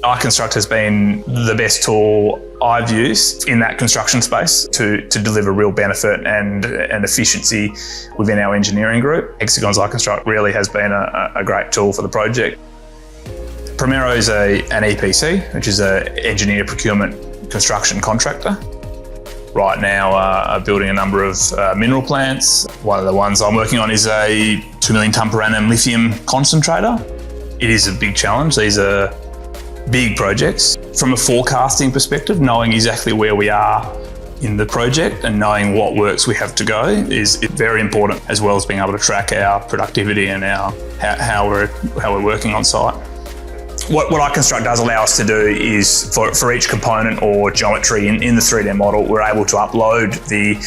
iConstruct has been the best tool I've used in that construction space to deliver real benefit and efficiency within our engineering group. Hexagon's iConstruct really has been a great tool for the project. Primero is an EPC, which is an engineer procurement construction contractor. Right now are building a number of mineral plants. One of the ones I'm working on is a 2 million tonne per annum lithium concentrator. It is a big challenge. These are big projects. From a forecasting perspective, knowing exactly where we are in the project and knowing what works we have to go is very important, as well as being able to track our productivity and how we're working on site. What iConstruct does allow us to do is for each component or geometry in the 3D model, we're able to upload the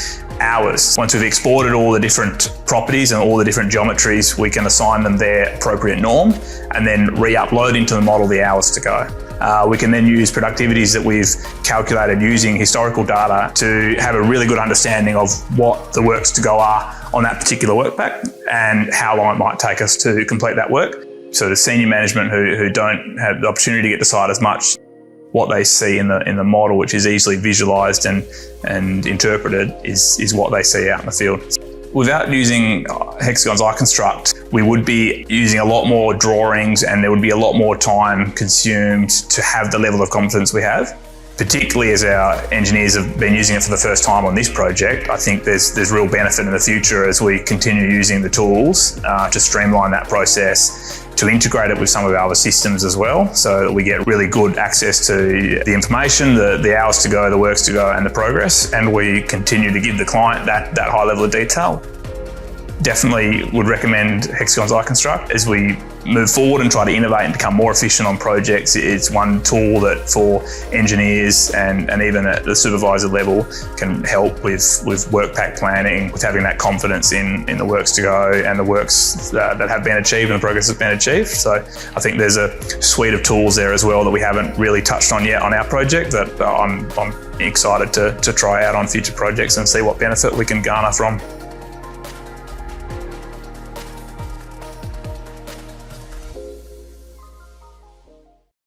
hours. Once we've exported all the different properties and all the different geometries, we can assign them their appropriate norm and then re-upload into the model the hours to go. We can then use productivities that we've calculated using historical data to have a really good understanding of what the works to go are on that particular work pack and how long it might take us to complete that work. So the senior management who don't have the opportunity to get to site as much, what they see in the model, which is easily visualised and interpreted, is what they see out in the field. Without using Hexagon's iConstruct, we would be using a lot more drawings and there would be a lot more time consumed to have the level of confidence we have. Particularly as our engineers have been using it for the first time on this project, I think there's real benefit in the future as we continue using the tools to streamline that process, to integrate it with some of our other systems as well, so that we get really good access to the information, the hours to go, the works to go and the progress, and we continue to give the client that high level of detail. Definitely would recommend Hexagon's iConstruct as we move forward and try to innovate and become more efficient on projects. It's one tool that for engineers and even at the supervisor level can help with work pack planning, with having that confidence in the works to go and the works that have been achieved and the progress that's been achieved. So I think there's a suite of tools there as well that we haven't really touched on yet on our project that I'm excited to try out on future projects and see what benefit we can garner from.